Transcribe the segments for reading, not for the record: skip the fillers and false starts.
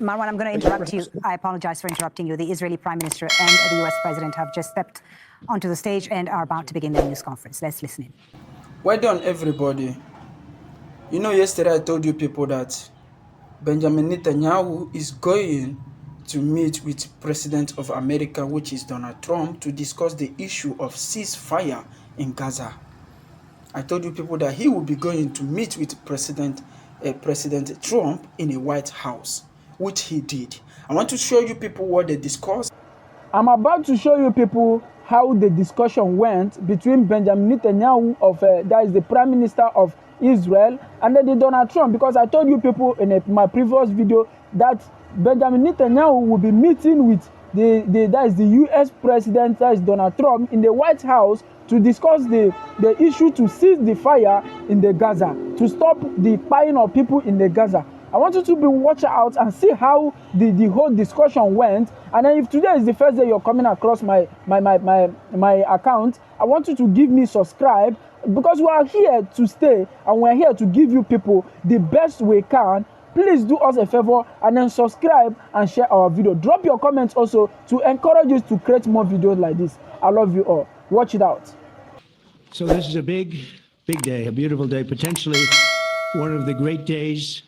Marwan, I'm going to interrupt you. I apologize for interrupting you. The Israeli Prime Minister and the U.S. President have just stepped onto the stage and are about to begin their news conference. Let's listen in. Well done, everybody. You know, yesterday I told you people that Benjamin Netanyahu is going to meet with President of America, which is Donald Trump, to discuss the issue of ceasefire in Gaza. I told you people that he will be going to meet with President Trump in the White House, which he did. I want to show you people what they discussed. I'm about to show you people how the discussion went between Benjamin Netanyahu that is the Prime Minister of Israel, and then the Donald Trump, because I told you people in my previous video that Benjamin Netanyahu will be meeting with that is the US President, that is Donald Trump, in the White House to discuss the issue to cease the fire in the Gaza, to stop the firing of people in the Gaza. I want you to be watching out and see how the whole discussion went. And then if today is the first day you're coming across my account, I want you to give me subscribe, because we are here to stay and we're here to give you people the best we can. Please do us a favor and then subscribe and share our video. Drop your comments also to encourage us to create more videos like this. I love you all. Watch it out. So this is a big day, a beautiful day, potentially one of the great days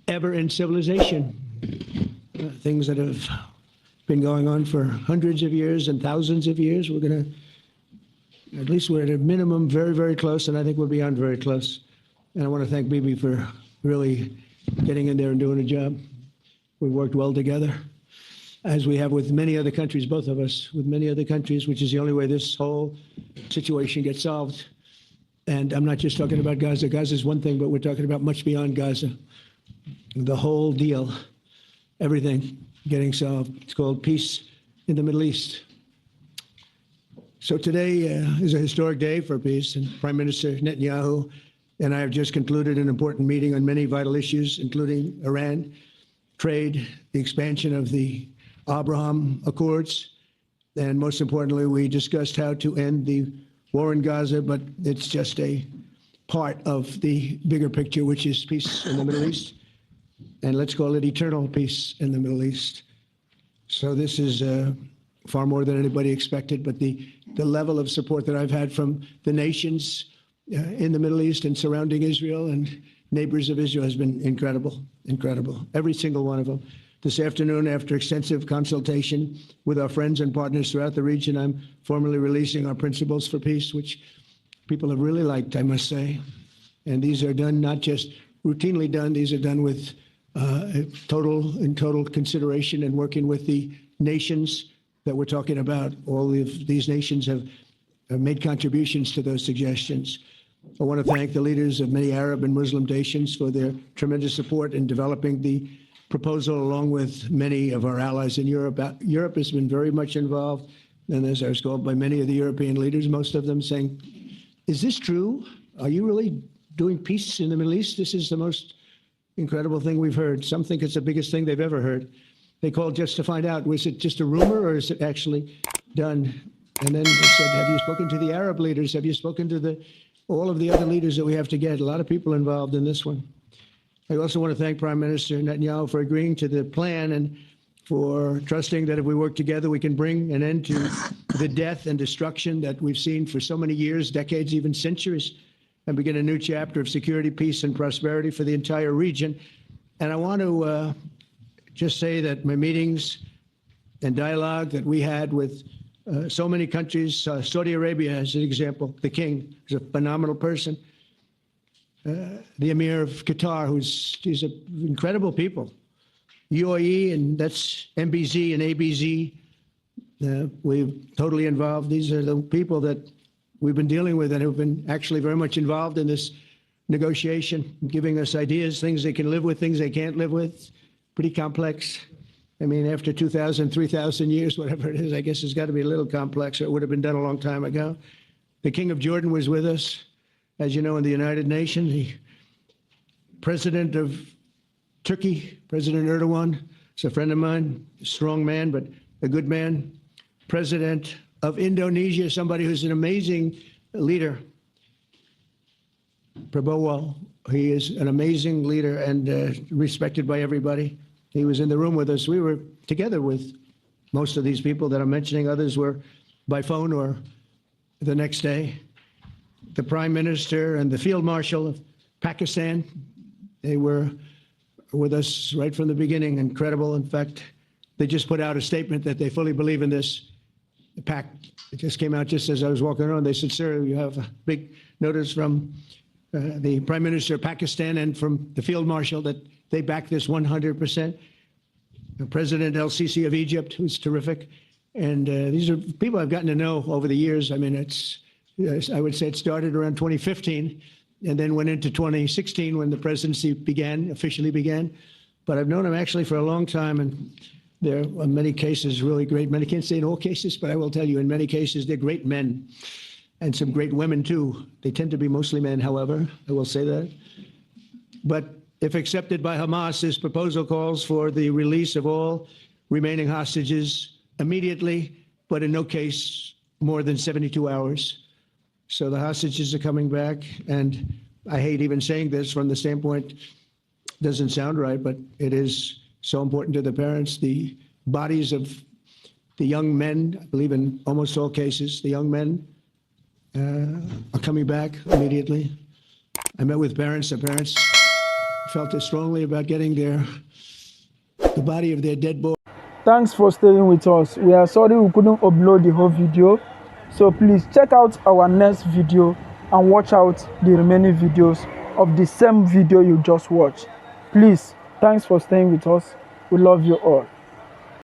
ever in civilization. Things that have been going on for hundreds of years and thousands of years. We're going to, at least we're at a minimum very, very close, and I think we're beyond very close. And I want to thank Bibi for really getting in there and doing a job. We worked well together, as we have with many other countries, both of us, with many other countries, which is the only way this whole situation gets solved. And I'm not just talking about Gaza. Gaza is one thing, but we're talking about much beyond Gaza. The whole deal, everything getting solved. It's called peace in the Middle East. So today is a historic day for peace, and Prime Minister Netanyahu and I have just concluded an important meeting on many vital issues, including Iran, trade, the expansion of the Abraham Accords, and most importantly, we discussed how to end the war in Gaza, but it's just a part of the bigger picture, which is peace in the Middle East. And let's call it eternal peace in the Middle East. So this is far more than anybody expected, but the level of support that I've had from the nations in the Middle East and surrounding Israel and neighbors of Israel has been incredible, incredible. Every single one of them. This afternoon, after extensive consultation with our friends and partners throughout the region, I'm formally releasing our principles for peace, which people have really liked, I must say. And these are done, not just routinely done, these are done with total consideration and working with the nations that we're talking about. All of these nations have made contributions to those suggestions. I want to thank the leaders of many Arab and Muslim nations for their tremendous support in developing the proposal, along with many of our allies in Europe. Europe has been very much involved, and as I was told by many of the European leaders, most of them saying, is this true? Are you really doing peace in the Middle East? This is the most incredible thing we've heard. Some think it's the biggest thing they've ever heard. They called just to find out, was it just a rumor or is it actually done? And then they said, have you spoken to the Arab leaders? Have you spoken to all of the other leaders that we have to get? A lot of people involved in this one. I also want to thank Prime Minister Netanyahu for agreeing to the plan and for trusting that if we work together, we can bring an end to the death and destruction that we've seen for so many years, decades, even centuries, and begin a new chapter of security, peace, and prosperity for the entire region. And I want to just say that my meetings and dialogue that we had with so many countries, Saudi Arabia as an example, the king is a phenomenal person. The Emir of Qatar, he's an incredible people. UAE, and that's MBZ and ABZ. We're totally involved. These are the people that we've been dealing with and have been actually very much involved in this negotiation, giving us ideas, things they can live with, things they can't live with. Pretty complex. I mean, after 2,000, 3,000 years, whatever it is, I guess it's got to be a little complex, or it would have been done a long time ago. The King of Jordan was with us, as you know, in the United Nations. The President of Turkey, President Erdogan, is a friend of mine, a strong man, but a good man. President of Indonesia, somebody who's an amazing leader. Prabowo, he is an amazing leader and respected by everybody. He was in the room with us. We were together with most of these people that I'm mentioning. Others were by phone or the next day. The Prime Minister and the Field Marshal of Pakistan, they were with us right from the beginning. Incredible. In fact, they just put out a statement that they fully believe in this pact. It just came out just as I was walking around. They said, sir, you have a big notice from the Prime Minister of Pakistan and from the Field Marshal that they back this 100%. President El-Sisi of Egypt, who's terrific. And these are people I've gotten to know over the years. I mean, I would say it started around 2015 and then went into 2016 when the presidency officially began. But I've known them actually for a long time, and they're in many cases really great men. I can't say in all cases, but I will tell you in many cases they're great men and some great women too. They tend to be mostly men, however, I will say that. But if accepted by Hamas, this proposal calls for the release of all remaining hostages immediately, but in no case more than 72 hours. So the hostages are coming back, and I hate even saying this from the standpoint, doesn't sound right, but it is so important to the parents. The bodies of the young men, I believe in almost all cases, the young men are coming back immediately. I met with parents. The parents felt as strongly about getting the body of their dead boy. Thanks for staying with us. We are sorry we couldn't upload the whole video. So please check out our next video and watch out the remaining videos of the same video you just watched. Please, thanks for staying with us. We love you all.